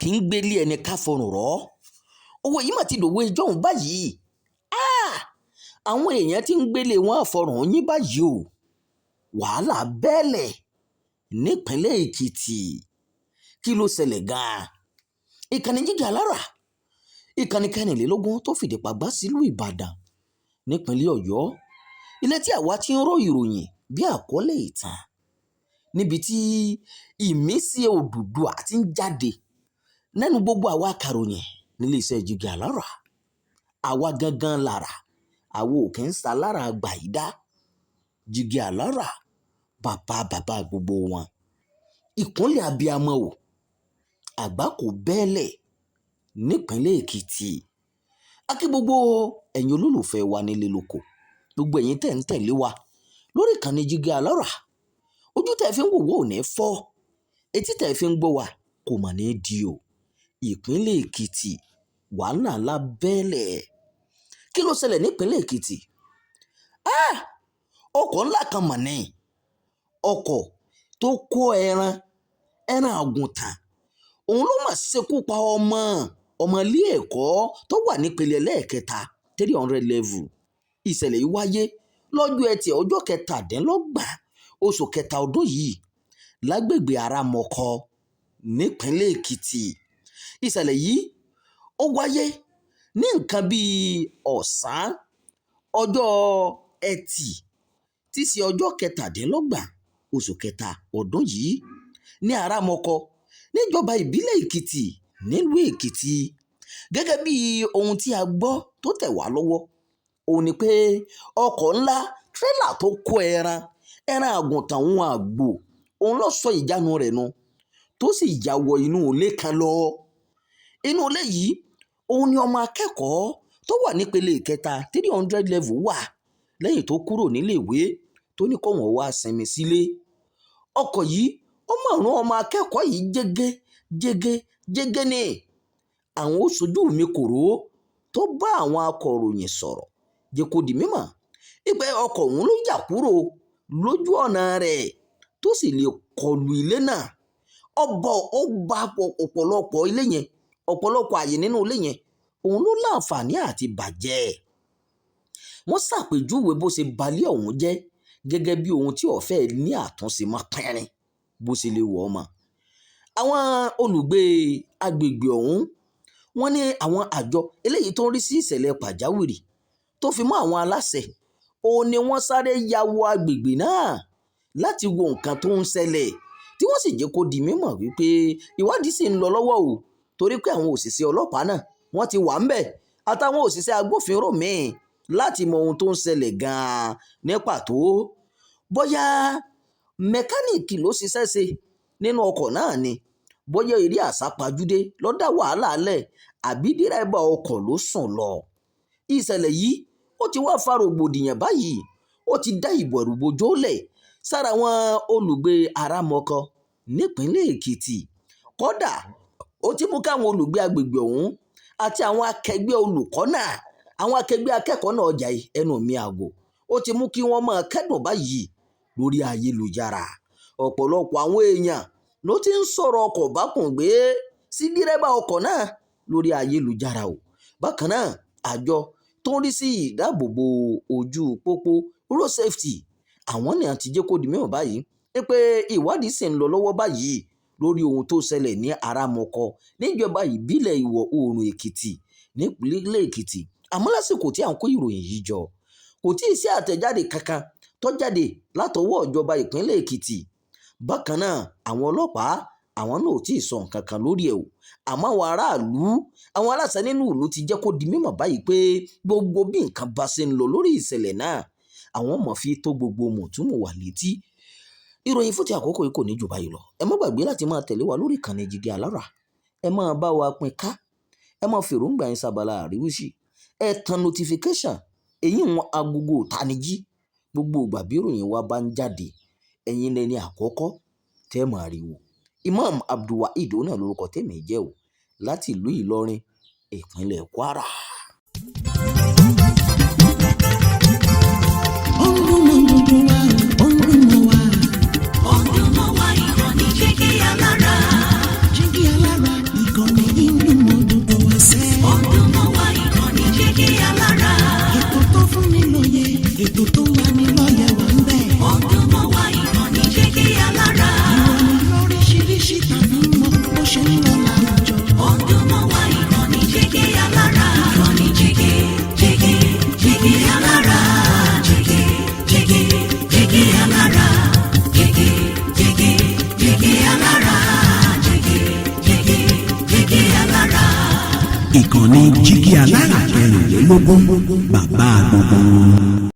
kì í gbélé ẹni ká fọrùn rọ́ owó yìí mà ti dòwe ìjọ́hun báyìí àwọn èèyàn tí ń gbélé wọn àfọrùn yín báyìí o wàhálà bẹ́ẹ̀lẹ̀ nípínlẹ̀ Èkìtì kí ló ṣẹlẹ̀ gan-an ìkànnì Jígí Alára ìkànnì 24 tó fìdí pàgbá sílùú Ìbàdàn nípínlẹ̀ Ọ̀yọ́ ilé tí àwa ti ń ró ìròyìn bí àkọlé ìtàn níbi tí ìmísí Odùduwà ti ń jáde nínú gbogbo àwa akàròyìn nílé iṣẹ́ Jígí Alára àwa gangan lára àwa ò kì í sa lára àgbà yìí dá Jígí Alára bàbá gbogbo wọn ìkúnlẹ̀ abiyamọ o àgbà kò bẹ́ẹ̀lẹ̀ nípínlẹ̀ Èkìtì akí gbogbo ẹ̀yin olólùfẹ́ wa nílé lóko gbogbo ẹ̀yin tẹ̀ ń tẹ̀lé wa lórí ìkànnì Jígí Alára ojú tẹ̀ fi ń wò wá ò ní fọ́ etí tẹ̀ fi ń gbọ́ wa kò mà ní di o ìpínlẹ̀ Èkìtì wàhálà ńlá bẹ́ẹ̀lẹ̀ kí ló ṣẹlẹ̀ nípínlẹ̀ Èkìtì ọkọ̀ ńlá kan mà ní ọkọ̀ tó kó ẹran àgùntàn òun ló mà ṣekú pa ọmọ ilé ẹ̀kọ́ tó wà nípele ẹlẹ́ẹ̀kẹta 300 level ìṣẹ̀lẹ̀ yìí wáyé lọ́jọ́ Ẹtì ọjọ́ 27 oṣù kẹta ọdún yìí lágbègbè Àràmọ̀kọ nípínlẹ̀ Èkìtì ìṣẹ̀lẹ̀ yìí ó wáyé ní nǹkan bíi ọ̀sán ọjọ́ Ẹtì tí í ṣe ọjọ́ 27 oṣù kẹta ọdún yìí ní Àràmọ̀kọ níjọba ìbílẹ̀ Èkìtì nílùú Èkìtì gẹ́gẹ́ bí ohun tí a gbọ́ tó tẹ̀ wá lọ́wọ́ òun ni pé ọkọ̀ ńlá tírélà tó kó ẹran àgùntàn òun àgbò òun ló sọ ìjánu rẹ̀ nù tó sì já wọ inú ilé kan lọ inú ilé yìí òun ni ọmọ akẹ́kọ̀ọ́ tó wà nípele ìkẹta 300 level wà lẹ́yìn tó kúrò níléèwé tó ní kó wọ́n wá sinmi sílé ọkọ̀ yìí ó mọ̀ rún ọmọ akẹ́kọ̀ọ́ yìí jẹ́gẹ́ ní àwọn oṣojú mi kòró tó bá àwọn akọ̀ròyìn sọ̀rọ̀ jẹ́ kó di mímọ̀ ìpè ọkọ̀ òun ló yà kúrò lójú ọ̀nà rẹ̀ tó sì lè kọlù ilé náà ó bá ọ̀pọ̀lọpọ̀ ilé yẹn ọ̀pọ̀lọpọ̀ àyè nínú ilé yẹn òun ló láǹfààní àti bàjẹ́ wọ́n ṣàpèjúwe bó ṣe balẹ̀ ọ̀hún jẹ́ gẹ́gẹ́ bí ohun tí ọ̀fẹ́ ní àtúnṣe máa pẹ́rín bó ṣe lè wọ̀ ọ́ mọ́ àwọn olùgbé agbègbè ọ̀hún wọ́n ní àwọn àjọ eléyìí tó ń rí sí ìṣẹ̀lẹ̀ pàjáwìrì tó fi mọ́ àwọn aláṣẹ òun ni wọ́n sáré ya wọ agbègbè náà láti wo nǹkan tó ń ṣẹlẹ̀ tí wọ́n sì jẹ́ kó di mímọ̀ wípé ìwádìí sì ń lọ lọ́wọ́ o torí pé àwọn òṣìṣẹ́ ọlọ́pàá náà wọ́n ti wà ń bẹ̀ àtàwọn òṣìṣẹ́ agbófinró míì láti mọ ohun tó ń ṣẹlẹ̀ gan-an ní pàtó bóyá mẹkáníìkì ló ṣiṣẹ́ ṣe nínú ọkọ̀ náà ni bóyá eré àsápajúdé ló dá wàhálà lẹ̀ àbí dírẹ́bà ọkọ̀ ló sùn lọ ìṣẹ̀lẹ̀ yìí ó ti wá fa rògbòdìyàn báyìí ó ti dá ìbẹ̀rùbojo lẹ̀ sára àwọn olùgbé Àràmọ̀kọ nípínlẹ̀ Èkìtì kódà ó ti mú káwọn olùgbé agbègbè ọ̀hún àti àwọn akẹgbẹ́ olùkọ́ náà àwọn akẹgbẹ́ akẹ́kọ̀ọ́ náà ọjà ẹnu mi àgò ó ti mú kí wọ́n máa kẹ́dùn báyìí lórí ayélujára ọ̀pọ̀lọpọ̀ àwọn èèyàn ló ti ń sọ̀rọ̀ ọkọ̀ bákùngbé sí dírẹ́bà ọkọ̀ náà lórí ayélujára o bákan náà àjọ tó ń rí sí ìdáàbòbò ojú pópó road safety àwọn ni àti jẹ́ kó di mímọ̀ báyìí pé ìwádìí sì ń lọ lọ́wọ́ báyìí lórí ohun tó ṣẹlẹ̀ ní Àràmọ̀kọ níjọba ìbílẹ̀ ìwọ̀ oòrùn Èkìtì nípínlẹ̀ Èkìtì àmọ́ lásìkò tí à ń kó ìròyìn yìí jọ kò tí ì sí àtẹ̀jáde kankan tó jáde látọwọ́ ìjọba ìpínlẹ̀ Èkìtì bákan náà àwọn ọlọ́pàá àwọn náà ò tí ì sọ nǹkan kan lórí ẹ̀ o àmọ́ àwọn aráàlú àwọn aláṣẹ nínú ìlú ti jẹ́ kó di mímọ̀ báyìí pé gbogbo bí nǹkan bá ṣe ń lọ lórí ìṣẹ̀lẹ̀ náà àwọn mọ̀ fi tó gbogbo mọ̀túnmọ̀wà létí ìròyìn fún ti àkókò yìí kò ní jù báyìí lọ ẹ má gbàgbé láti máa tẹ̀lé wa lórí ìkànnì Jígí Alára ẹ máa bá wa pín ká ẹ máa fèròǹgbà yín sábàlá àríwísí ẹ tan notification èyí wọn agogo ìtanijí gbogbo ìgbà bí ìròyìn wa bá ń jáde ẹ̀yin lẹni àkọ́kọ́ tẹ́ máa rí wò Imam Abdulwaheed náà lórúkọ tèmi jẹ́ o láti ìlú Ìlọrin ìpínlẹ̀ Kwara. Jígí Alára ìkànnì ìkànnì Jígí Aláràkẹrìnlélógún, bàbá gbogbo.